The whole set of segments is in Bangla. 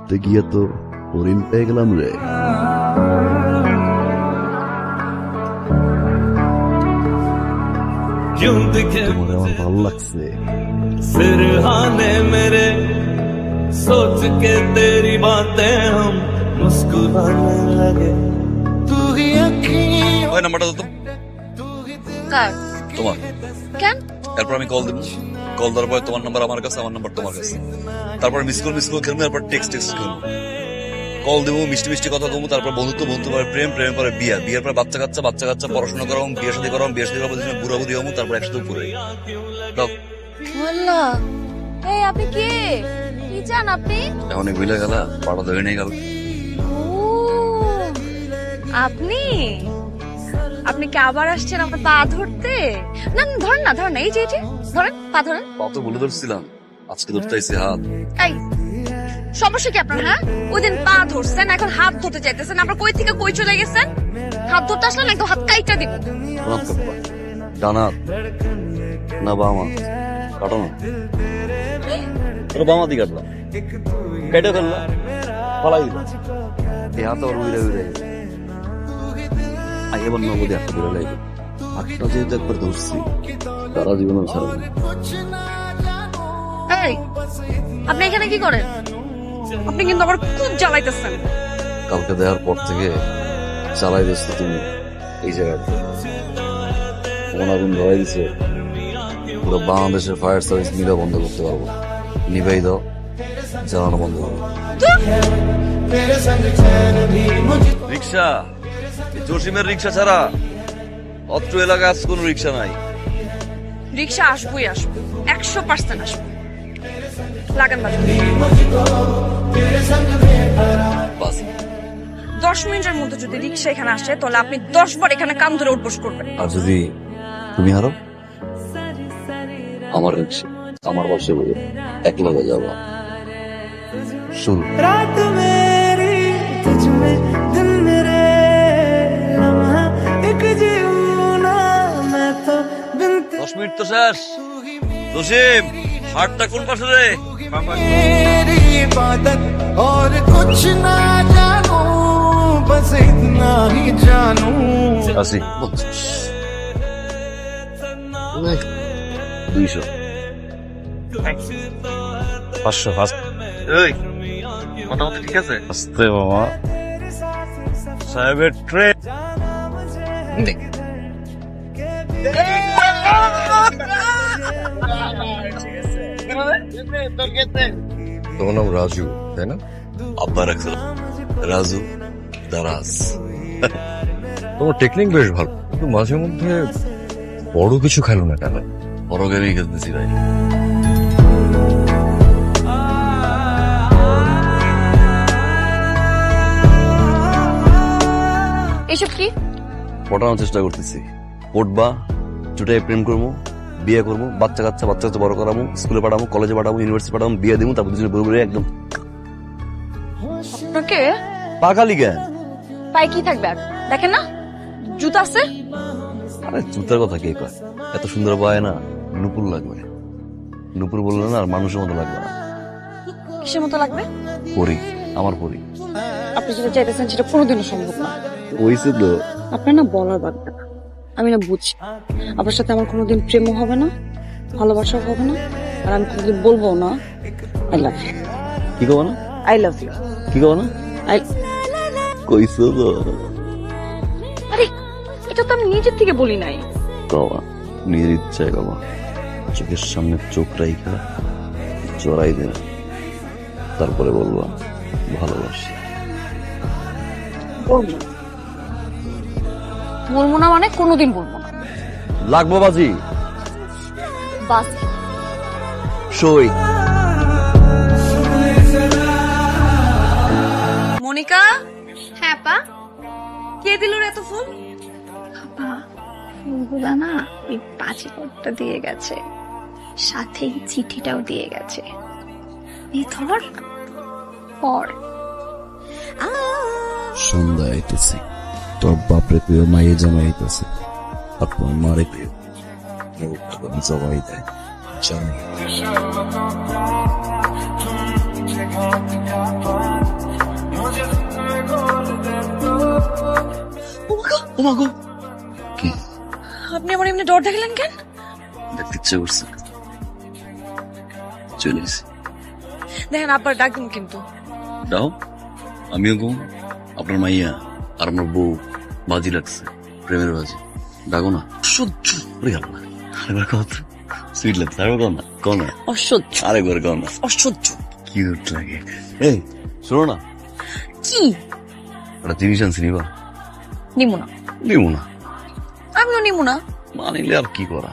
ধরতে গিয়ে তো হরিণ পেয়ে গেলাম রে। তোমার আমার ভালো লাগছে। सिरहाने मेरे सोच के तेरी बातें हम मुस्कुराने लगे तू ही अखियों। ওই নাম্বারটা তো কার? তোমার। কেন? তারপর আমি কল দেব, কল দেওয়ার পর তোমার নাম্বার আমার কাছে, আমার নাম্বার তোমার কাছে, তারপর মিস কল খেলবো, তারপর টেক্সট খেলবো, কল দেবো, মিষ্টি মিষ্টি কথা কমবো, তারপর বন্ধুত্ব পরে প্রেম, প্রেম পরে বিয়ের পরে বাচ্চা কাচ্চা পড়াশোনা করাম, বিয়ে শাদী করবো, বুড়া বুড়ি হবো, তারপর একসাথে উপরে দাও। আল্লাহ, এই আপনি কে? কি চান আপনি? এখন ভুলে গেলা, পাড়া ধরে নিয়ে গেল। আপনি আপনি কি আবার আসছেন আমার পা ধরতে? না ধরেন না, এই যে ধরেন, পা ধরেন। পা তো বলে ধরছিলাম, আজকে ধরতে আইসি হাত। এই সমস্যা কি আপনার? হ্যাঁ, ওই দিন পা ধরছেন, এখন হাত ধরতে চাইতেছেন। আপনার কই থেকে কই চলে গেছেন? হাত ধরতে আসলেন, একদম হাত কাইটা দিব। ডানা না বামা কাটো না, বামা দিয়ে কাটলাম, কেটে ফেললাম, ফলাই দিলাম, এই হাত আবার উড়ে এবার নগদে একটা করে লাগবে। হাতটা যেহেতু একবার ধরছি, তারা জীবনে ছাড়বে। এই আপনি এখানে কি করেন? আপনি কিন্তু আবার খুব জ্বালাইতেছেন। কালকে দেওয়ার পর থেকে চালাই দিচ্ছ তুমি এই জায়গাতে, তোমার আগুন ধরাই দিচ্ছে, পুরো বাংলাদেশের ফায়ার সার্ভিস মিলে বন্ধ করতে পারবো। নিভাই দাও, জ্বালানো বন্ধ করবো। রিক্সা, জসিমের রিক্সা ছাড়া অত্র এলাকায় আজ কোন রিক্সা নাই। রিক্সা আসবোই, 100% আসবো। লাগান বাজু। 10 মিনিটের মধ্যে যদি রিক্সা এখানে আসে, তাহলে আপনি 10 বার এখানে কান ধরে উঠবস করবেন। আর যদি তুমি হারো, আমার রিক্সা আমার বসে বলে এক লগে যাবো। শুরু। 10 মিনিট তো শেষ। জসিম, হাটটা কোন পাশে রে? আসি 200 500। এই মোটামুটি ঠিক আছে। আস্তে বাবা, সাহেবের ট্রেন তোমার নাম রাজু, তাই না? আব্বা রাখছিল রাজু দারাজ। তোমার টেকনিক বেশ ভালো, কিন্তু মাঝে মধ্যে বড় কিছু খেলো না কেন? বড় গেমই খেলতেছি ভাই। এসব কি? পটানোর চেষ্টা করতেছি। পড়বা, চুটাই প্রেম করবো, বিয়ে করবো, বাচ্চা কাচ্চা বড় করাবো, স্কুলে পাঠাবো, কলেজে পাঠাবো, ইউনিভার্সিটি পাঠাবো, বিয়ে দিব, তারপর দুজনে বড় একদম। আপনাকে পাখালি জ্ঞান। পায়ে কি থাকবে আর? দেখেন না, জুতা আছে। আরে জুতার কথা কে কয়? এত সুন্দর পায় না, নুপুর লাগবে। নুপুর বললে না আর মানুষের মতো লাগবে না। কিসের মতো লাগবে? পরি, আমার পরি। আপনি যেটা চাইতেছেন সেটা কোনোদিনও সম্ভব না। ওইসে তো আপনার না বলার বাধ্য না, আমি না বুঝি। আপনার সাথে আমার কোনোদিন প্রেমও হবে না, ভালোবাসাও হবে না, আর আমি কোনোদিন বলবো না আই লাভ ইউ। কি কব না? I love you. কি কব না? আই কইছো তো? আরে এটা তো আমি নিজের থেকে বলি নাই। কবা, নিজের ইচ্ছায় কবা। চোখের সামনে চোখ রাইখা জড়াই দে, তারপরে বলবো ভালোবাসি। বলবো না মানে কোনোদিন বলবো না। লাগবো বাজি বাস সই। মনিকা। হ্যাঁ পা, কে দিল রে এত ফুল? পা ফুলগুলা না ওই পাঁচিকটা দিয়ে গেছে, সাথে চিঠিটাও দিয়ে গেছে। এই ধর পর। সন্ধ্যা আইতেছে, তোর বাপরে প্রিয় মায়ে জামাই আইতেছে, আর তোর মারে প্রিয় জবাই দেয়। জানি ও মা গো, কি আপনি আমার এমনি ডর দেখালেন কেন? দেখতে ইচ্ছে করছে, চলে এসে দেখেন আব্বার ডাক দিন কিন্তু। দাও, আমিও ঘুম। আপনার মাইয়া আর আমার বউ বাজি লাগছে, প্রেমের বাজি। ডাকো না, সহ্য আরেকবার কত সুইট লাগছে, আরেকবার কর না, কর না, অসহ্য, আরেকবার কর না, অসহ্য কিউট লাগে। এই শোনো না, কি একটা জিনিস আনছি, নিবা? নিমু না। নিবো না? আমিও নিমু না। মানিলে আর কি করা,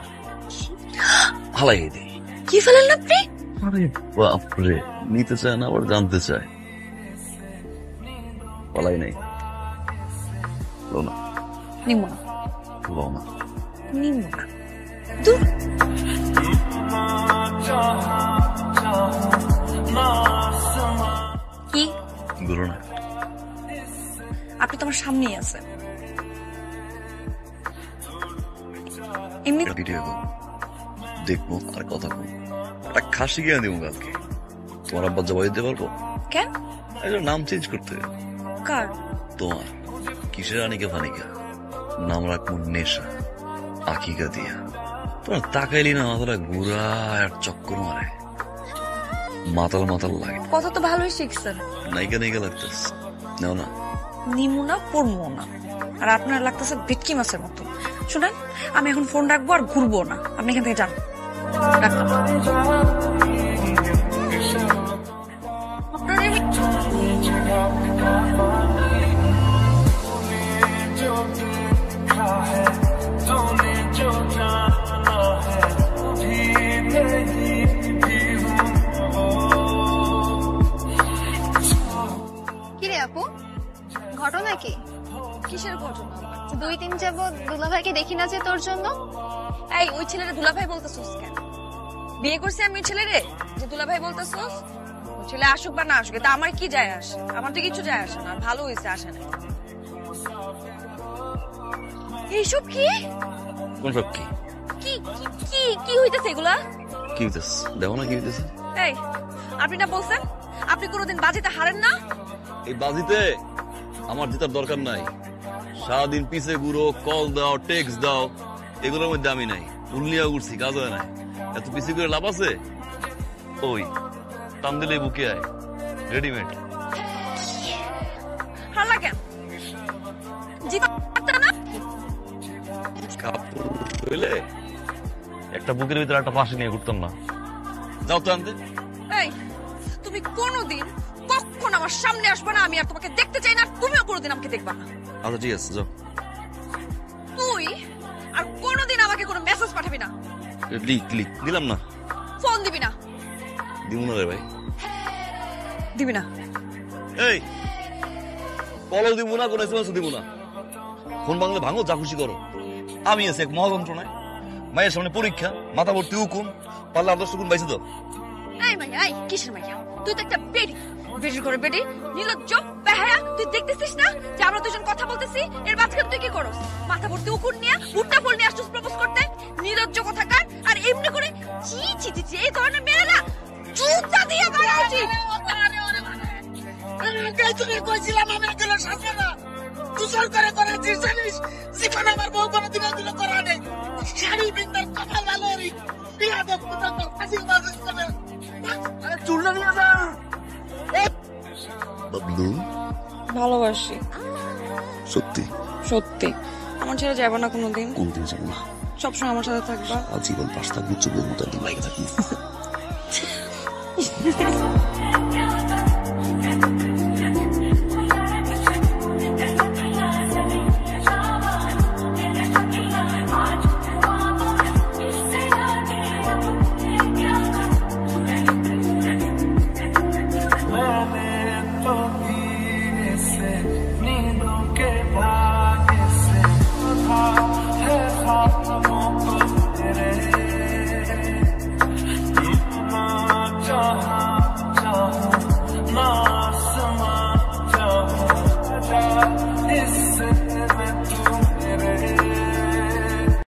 হালাই দিই। কি ফেলেন আপনি? আরে বাপরে, নিতে চায় না আবার জানতে চায়। পালাই নাই, লো না, নিমু না, লো না, নিমু না। দূর। কি গুলো না, আপনি তো আমার সামনেই আছেন। এমনি ভিডিও দেখবো আর কথা বলবো। একটা খাসি কিনে দেবো কালকে, তোমার আব্বা জবাই দিতে পারবো? কেন? একজন নাম চেঞ্জ করতে। কার? তোমার। কিসের আনিকা ফানিকা, নাম রাখবো নেশা, আকিকা দিয়া। তোমার তাকাইলি না মাথাটা ঘুরা আর চক্কর মারে, মাতাল মাতাল লাগে। কথা তো ভালোই শিখছেন। নাইকা নাইকা লাগতেছে, নাও না। নিমু না, পড়বো না। আর আপনার লাগতেছে ভেটকি মাছের মতো। শুনেন, আমি এখন ফোন রাখবো আর ঘুরবো না, আপনি এখান থেকে যান। রাখলাম। আপনার কিরে আপু, ঘটনা কি? কিসের ঘটনা? 2 দিন যাবত দুলাভাইকে দেখি না যে তোর জন্য। এই, ওই ছেলেরে দুলাভাই বলতেছস কেন? বিয়ে করছি আমি ওই ছেলেরে যে দুলাভাই বলতেছস? ওই ছেলে আসুক বা না আসুক, তা আমার কি যায় আসে? আমার তো কিছু যায় আসে না। ভালো হয়েছে আসে না। এইসব কি কোন সব কি কি কি কি হইতেছে এগুলা? কি হইতেছে দেখো না, কি হইতেছে। এই, আপনি না বলছেন আপনি কোনোদিন বাজিতে হারেন না? এই বাজিতে আমার জেতার দরকার নাই। সারাদিন পিছে ঘুরো, কল দাও, টেক্সট দাও, এগুলোর মধ্যে আমি নাই। উল্লিয়া উঠছি, কাজ হয় না। এত পিছে করে লাভ আছে? ওই টান দিলে বুকে আয়, রেডিমেড। হারলা কেন? জিতা না? কাপড় হইলে একটা বুকের ভিতরে একটা পাশে নিয়ে ঘুরতাম না। যাও তো আনতে। এই, তুমি কোনোদিন কখন আমার সামনে আসবে না, আমি আর তোমাকে দেখতে চাই না, আর তুমিও কোনোদিন আমাকে দেখবা না। আচ্ছা ঠিক আছে, যাও। তুই আর কোনোদিন আমাকে কোনো মেসেজ পাঠাবি না। লিক লিক দিলাম না, ফোন দিবি না। দিব না রে ভাই, দিবি না। এই কলও দিব না, কোনো এসএমএস দিব না। ফোন ভাঙলে ভাঙো, যা খুশি করো। আমি আছি এক মহাযন্ত্রণায়। মায়ের সামনে পরীক্ষা, মাথা ভর্তি হুকুম, পারলে আর 10 গুণ বাইছে দাও। এই মাইয়া, এই কিসের মাইয়া? তুই তো একটা বেডি, বেডির করে বেডি, নির্লজ্জ বেহায়া। তুই দেখতেছিস না যে আমরা দুজন কথা বলতেছি? এর মাঝখানে তুই কি করস? মাথা ভর্তি উকুন নিয়ে, ভুট্টা ফুল নিয়ে আসছিস প্রপোজ করতে? নির্লজ্জ কথাকার। আর এমনি করে চি চি চি চি, এই ধরনের মেয়ে না জুতা দিয়ে মারা উচিত। তুই কইছিলাম আমি এগুলো সামনে না, তুষার করে করেছিস জানিস? জীবন আমার বউ কোনোদিন এগুলো করা নেই। শাড়ি বিন্দার কপাল ভালো রে, বিয়া দেখ তোর ফাঁসি বাজে করে। আরে চুলটা নিয়ে যা। বাবলু, ভালোবাসি, সত্যি সত্যি। আমার ছেড়ে যাবো না কোনোদিন? কোনদিন যাবো না, সবসময় আমার সাথে থাকবা। আজীবন পাশ থাকবো, চুলের মতো একদম লাগে থাকবো।